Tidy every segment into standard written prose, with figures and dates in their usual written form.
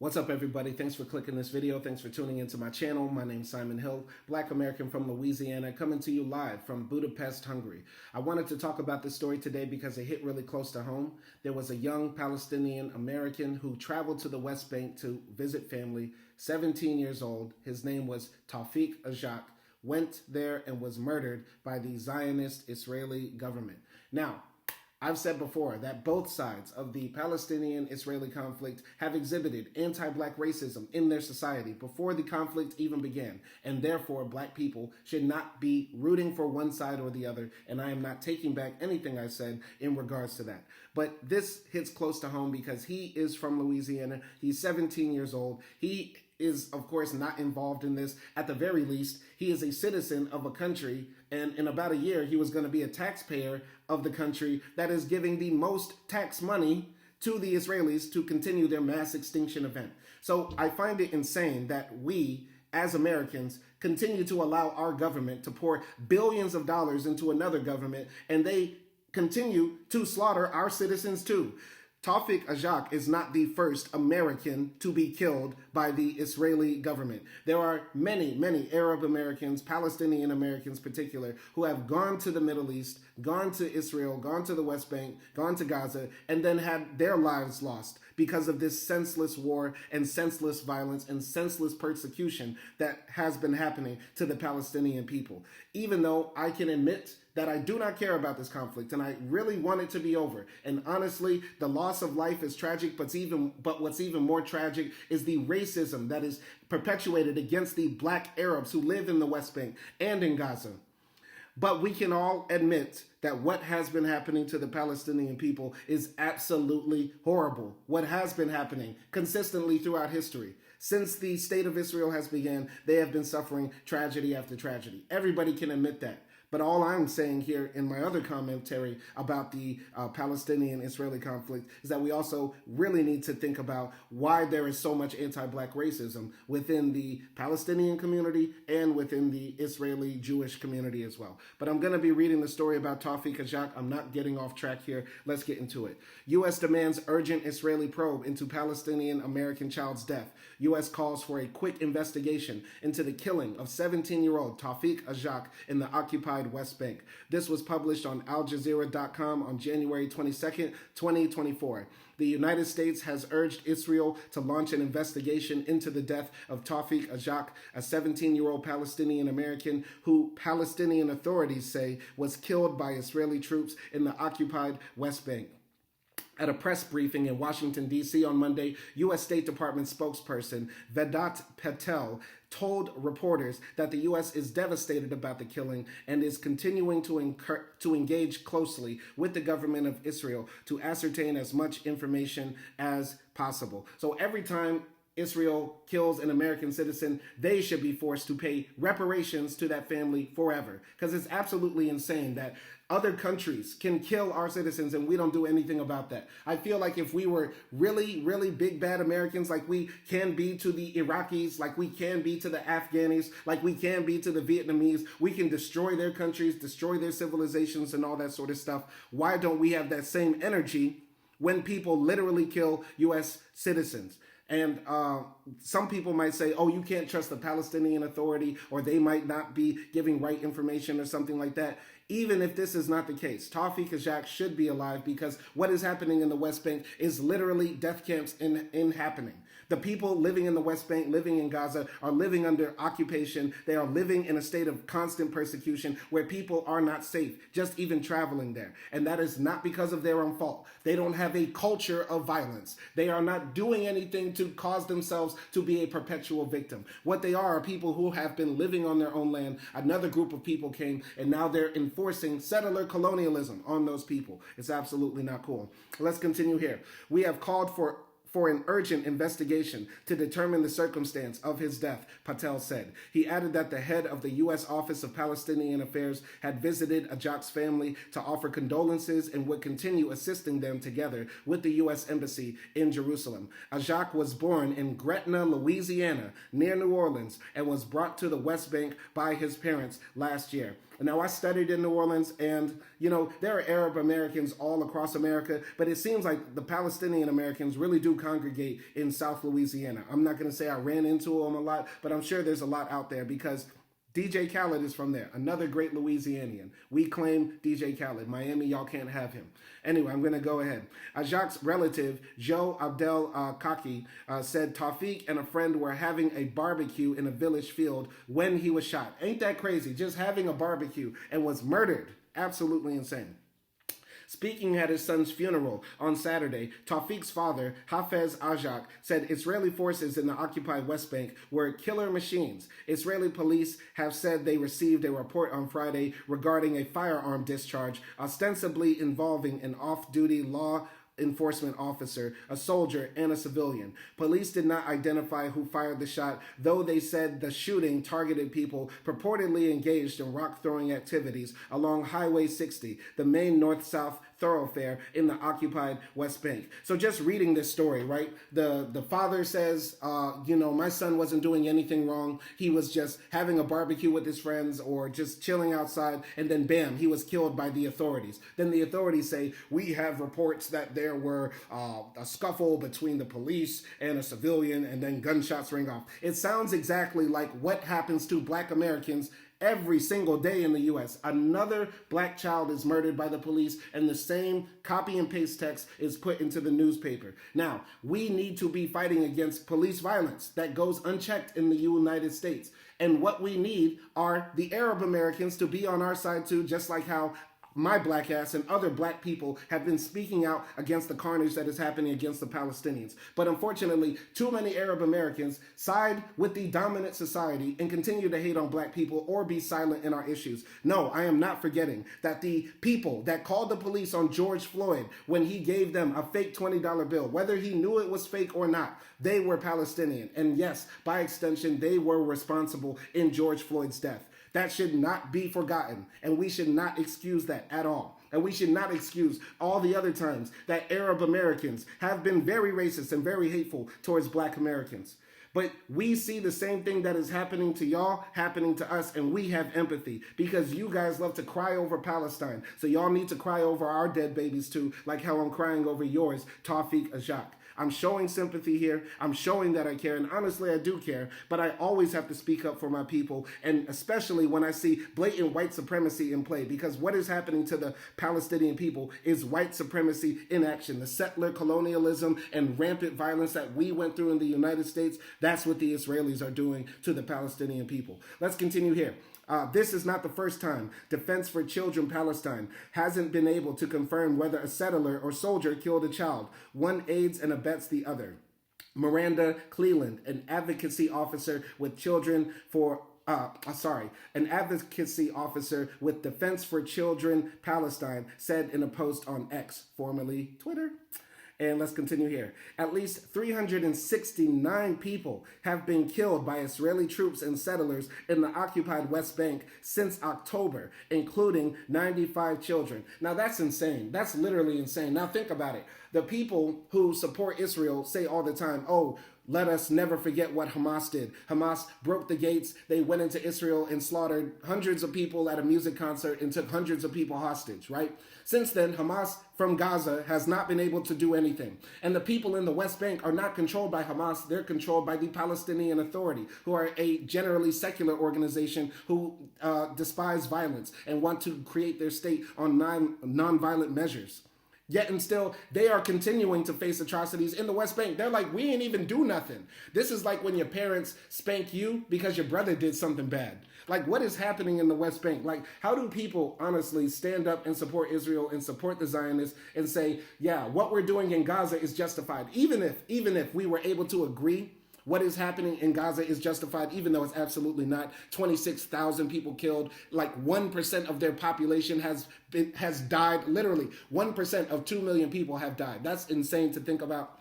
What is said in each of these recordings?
What's up, everybody? Thanks for clicking this video. Thanks for tuning into my channel. My name's Simon Hill, Black American from Louisiana, coming to you live from Budapest, Hungary. I wanted to talk about this story today because it hit really close to home. There was a young Palestinian-American who traveled to the West Bank to visit family, 17 years old. His name was Tawfiq Ajaq, went there and was murdered by the Zionist Israeli government. Now, I've said before that both sides of the Palestinian-Israeli conflict have exhibited anti-black racism in their society before the conflict even began, and therefore black people should not be rooting for one side or the other, and I am not taking back anything I said in regards to that. But this hits close to home because he is from Louisiana. He's 17 years old. He is, of course, not involved in this. At the very least, he is a citizen of a country, and in about a year, he was going to be a taxpayer of the country that is giving the most tax money to the Israelis to continue their mass extinction event. So I find it insane that we, as Americans, continue to allow our government to pour billions of dollars into another government, and they continue to slaughter our citizens too. Tawfiq Ajaq is not the first American to be killed by the Israeli government. There are many Arab Americans, Palestinian Americans in particular, who have gone to the Middle East, gone to Israel, gone to the West Bank, gone to Gaza, and then had their lives lost because of this senseless war and senseless violence and senseless persecution that has been happening to the Palestinian people. Even though I can admit that I do not care about this conflict and I really want it to be over. And honestly, the loss of life is tragic, but what's even more tragic is the racism that is perpetuated against the black Arabs who live in the West Bank and in Gaza. But we can all admit that what has been happening to the Palestinian people is absolutely horrible. What has been happening consistently throughout history. Since the state of Israel has begun, they have been suffering tragedy after tragedy. Everybody can admit that. But all I'm saying here in my other commentary about the Palestinian-Israeli conflict is that we also really need to think about why there is so much anti-black racism within the Palestinian community and within the Israeli Jewish community as well. But I'm going to be reading the story about Tawfiq Ajaq. I'm not getting off track here. Let's get into it. U.S. demands urgent Israeli probe into Palestinian-American child's death. U.S. calls for a quick investigation into the killing of 17-year-old Tawfiq Ajaq in the occupied West Bank. This was published on AlJazeera.com on January 22nd, 2024. The United States has urged Israel to launch an investigation into the death of Tawfiq Ajaq, a 17-year-old Palestinian-American who Palestinian authorities say was killed by Israeli troops in the occupied West Bank. At a press briefing in Washington, D.C. on Monday, U.S. State Department spokesperson Vedant Patel told reporters that the U.S. is devastated about the killing and is continuing to engage closely with the government of Israel to ascertain as much information as possible. So every time Israel kills an American citizen, they should be forced to pay reparations to that family forever. Because it's absolutely insane that other countries can kill our citizens and we don't do anything about that. I feel like if we were really big bad Americans like we can be to the Iraqis, like we can be to the Afghanis, like we can be to the Vietnamese, we can destroy their countries, destroy their civilizations and all that sort of stuff. Why don't we have that same energy when people literally kill U.S. citizens? And some people might say, oh, you can't trust the Palestinian Authority, or they might not be giving right information or something like that. Even if this is not the case, Tawfiq Ajaq should be alive because what is happening in the West Bank is literally death camps in happening. The people living in the West Bank, living in Gaza, are living under occupation. They are living in a state of constant persecution where people are not safe, just even traveling there. And that is not because of their own fault. They don't have a culture of violence. They are not doing anything to cause themselves to be a perpetual victim. What they are people who have been living on their own land. Another group of people came, and now they're enforcing settler colonialism on those people. It's absolutely not cool. Let's continue here. We have called for an urgent investigation to determine the circumstance of his death, Patel said. He added that the head of the U.S. Office of Palestinian Affairs had visited Ajaq's family to offer condolences and would continue assisting them together with the U.S. Embassy in Jerusalem. Ajaq was born in Gretna, Louisiana, near New Orleans, and was brought to the West Bank by his parents last year. Now, I studied in New Orleans, and, there are Arab Americans all across America, but it seems like the Palestinian-Americans really do congregate in South Louisiana. I'm not going to say I ran into them a lot, but I'm sure there's a lot out there because DJ Khaled is from there, another great Louisianian. We claim DJ Khaled. Miami, y'all can't have him. Anyway, I'm going to go ahead. Ajaq's relative, Joe Abdel Kaki, said Tawfiq and a friend were having a barbecue in a village field when he was shot. Ain't that crazy? Just having a barbecue and was murdered. Absolutely insane. Speaking at his son's funeral on Saturday, Tawfiq's father, Hafez Ajaq, said Israeli forces in the occupied West Bank were killer machines. Israeli police have said they received a report on Friday regarding a firearm discharge, ostensibly involving an off-duty law enforcement officer, a soldier, and a civilian. Police did not identify who fired the shot, though they said the shooting targeted people purportedly engaged in rock-throwing activities along Highway 60, the main north-south thoroughfare in the occupied West Bank. So just reading this story, right? The father says, my son wasn't doing anything wrong. He was just having a barbecue with his friends or just chilling outside, and then bam, he was killed by the authorities. Then the authorities say, we have reports that there were a scuffle between the police and a civilian, and then gunshots ring off. It sounds exactly like what happens to Black Americans every single day in the U.S. Another black child is murdered by the police, and the same copy and paste text is put into the newspaper. Now, we need to be fighting against police violence that goes unchecked in the United States. And what we need are the Arab Americans to be on our side too, just like how my black ass and other black people have been speaking out against the carnage that is happening against the Palestinians. But unfortunately, too many Arab Americans side with the dominant society and continue to hate on black people or be silent in our issues. No, I am not forgetting that the people that called the police on George Floyd when he gave them a fake $20 bill, whether he knew it was fake or not, they were Palestinian. And yes, by extension, they were responsible in George Floyd's death. That should not be forgotten, and we should not excuse that at all. And we should not excuse all the other times that Arab Americans have been very racist and very hateful towards Black Americans. But we see the same thing that is happening to y'all, happening to us, and we have empathy because you guys love to cry over Palestine. So y'all need to cry over our dead babies too, like how I'm crying over yours, Tawfiq Ajaq. I'm showing sympathy here. I'm showing that I care. And honestly, I do care. But I always have to speak up for my people. And especially when I see blatant white supremacy in play. Because what is happening to the Palestinian people is white supremacy in action. The settler colonialism and rampant violence that we went through in the United States, that's what the Israelis are doing to the Palestinian people. Let's continue here. This is not the first time Defense for Children Palestine hasn't been able to confirm whether a settler or soldier killed a child. One aids and abets the other. Miranda Cleland, an advocacy officer with Children for an advocacy officer with Defense for Children Palestine, said in a post on X, formerly Twitter. And let's continue here. At least 369 people have been killed by Israeli troops and settlers in the occupied West Bank since October, including 95 children. Now that's insane. That's literally insane. Now think about it. The people who support Israel say all the time, oh, let us never forget what Hamas did. Hamas broke the gates. They went into Israel and slaughtered hundreds of people at a music concert and took hundreds of people hostage, right? Since then, Hamas from Gaza has not been able to do anything. And the people in the West Bank are not controlled by Hamas. They're controlled by the Palestinian Authority, who are a generally secular organization who despise violence and want to create their state on non-violent measures. Yet and still, they are continuing to face atrocities in the West Bank. They're like, we ain't even do nothing. This is like when your parents spank you because your brother did something bad. Like, what is happening in the West Bank? Like, how do people honestly stand up and support Israel and support the Zionists and say, yeah, what we're doing in Gaza is justified? Even if we were able to agree what is happening in Gaza is justified, even though it's absolutely not. 26,000 people killed, like 1% of their population has died. Literally, 1% of 2 million people have died. That's insane to think about.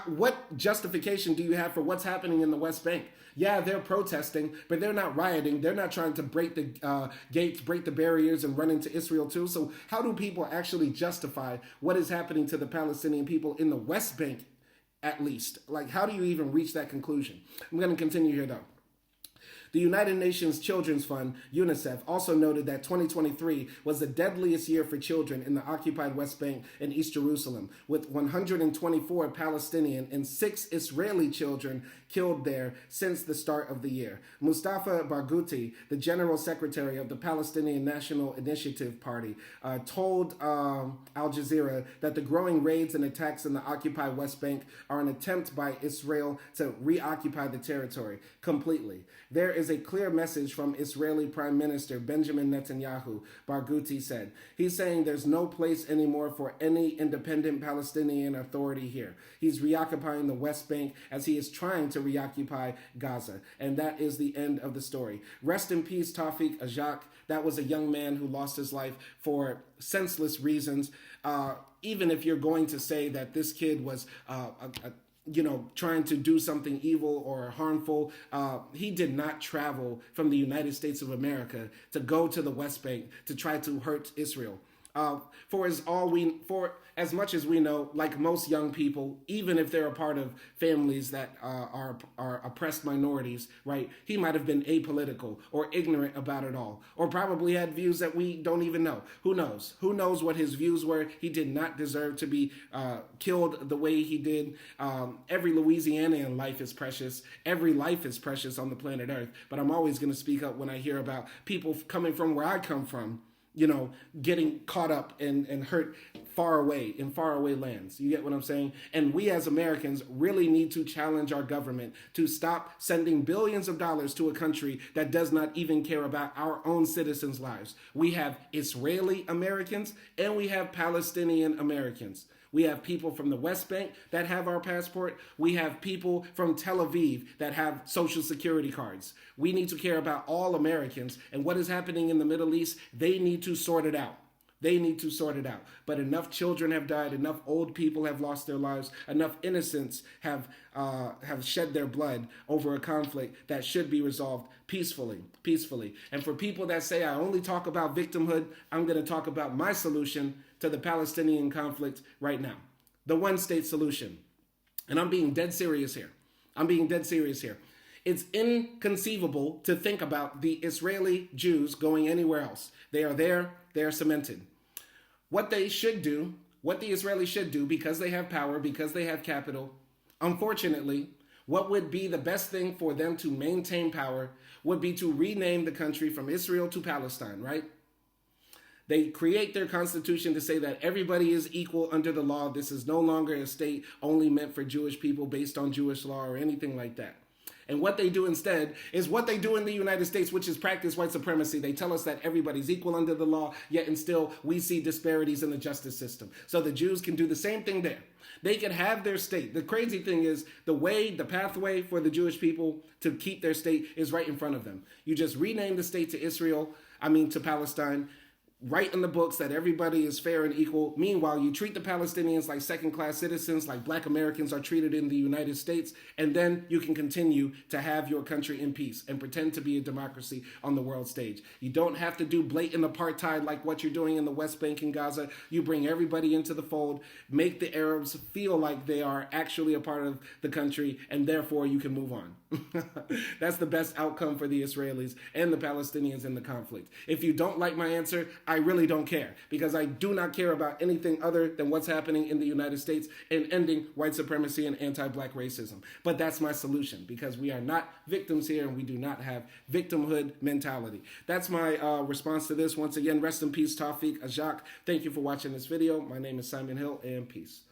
What justification do you have for what's happening in the West Bank? Yeah, they're protesting, but they're not rioting. They're not trying to break the gates, break the barriers, and run into Israel too. So how do people actually justify what is happening to the Palestinian people in the West Bank, at least? Like, how do you even reach that conclusion? I'm going to continue here, though. The United Nations Children's Fund, UNICEF, also noted that 2023 was the deadliest year for children in the occupied West Bank and East Jerusalem, with 124 Palestinian and 6 Israeli children killed there since the start of the year. Mustafa Barghouti, the General Secretary of the Palestinian National Initiative Party, told Al Jazeera that the growing raids and attacks in the occupied West Bank are an attempt by Israel to reoccupy the territory completely. There is a clear message from Israeli Prime Minister Benjamin Netanyahu, Barghouti said. He's saying there's no place anymore for any independent Palestinian authority here. He's reoccupying the West Bank as he is trying to reoccupy Gaza. And that is the end of the story. Rest in peace, Tawfiq Ajaq. That was a young man who lost his life for senseless reasons. Even if you're going to say that this kid was trying to do something evil or harmful. He did not travel from the United States of America to go to the West Bank to try to hurt Israel. For as much as we know, like most young people, even if they're a part of families that are oppressed minorities, right? He might have been apolitical or ignorant about it all, or probably had views that we don't even know. Who knows? Who knows what his views were? He did not deserve to be killed the way he did. Every Louisianian life is precious. Every life is precious on the planet Earth. But I'm always going to speak up when I hear about people coming from where I come from, getting caught up and hurt in faraway lands. You get what I'm saying? And we as Americans really need to challenge our government to stop sending billions of dollars to a country that does not even care about our own citizens' lives. We have Israeli Americans and we have Palestinian Americans. We have people from the West Bank that have our passport. We have people from Tel Aviv that have social security cards. We need to care about all Americans. And what is happening in the Middle East, they need to sort it out. They need to sort it out. But enough children have died. Enough old people have lost their lives. Enough innocents have shed their blood over a conflict that should be resolved peacefully. And for people that say I only talk about victimhood, I'm going to talk about my solution to the Palestinian conflict right now. The one-state solution. And I'm being dead serious here. It's inconceivable to think about the Israeli Jews going anywhere else. They are there. They are cemented. What the Israelis should do, because they have power, because they have capital, unfortunately, what would be the best thing for them to maintain power would be to rename the country from Israel to Palestine, right? They create their constitution to say that everybody is equal under the law. This is no longer a state only meant for Jewish people based on Jewish law or anything like that. And what they do instead is what they do in the United States, which is practice white supremacy. They tell us that everybody's equal under the law, yet and still we see disparities in the justice system. So the Jews can do the same thing there. They can have their state. The crazy thing is the pathway for the Jewish people to keep their state is right in front of them. You just rename the state to Palestine. Write in the books that everybody is fair and equal. Meanwhile, you treat the Palestinians like second-class citizens, like black Americans are treated in the United States, and then you can continue to have your country in peace and pretend to be a democracy on the world stage. You don't have to do blatant apartheid like what you're doing in the West Bank and Gaza. You bring everybody into the fold, make the Arabs feel like they are actually a part of the country, and therefore you can move on. That's the best outcome for the Israelis and the Palestinians in the conflict. If you don't like my answer, I really don't care, because I do not care about anything other than what's happening in the United States and ending white supremacy and anti-black racism. But that's my solution, because we are not victims here and we do not have victimhood mentality. That's my response to this. Once again, rest in peace, Tawfiq Ajaq. Thank you for watching this video. My name is Simon Hill, and peace.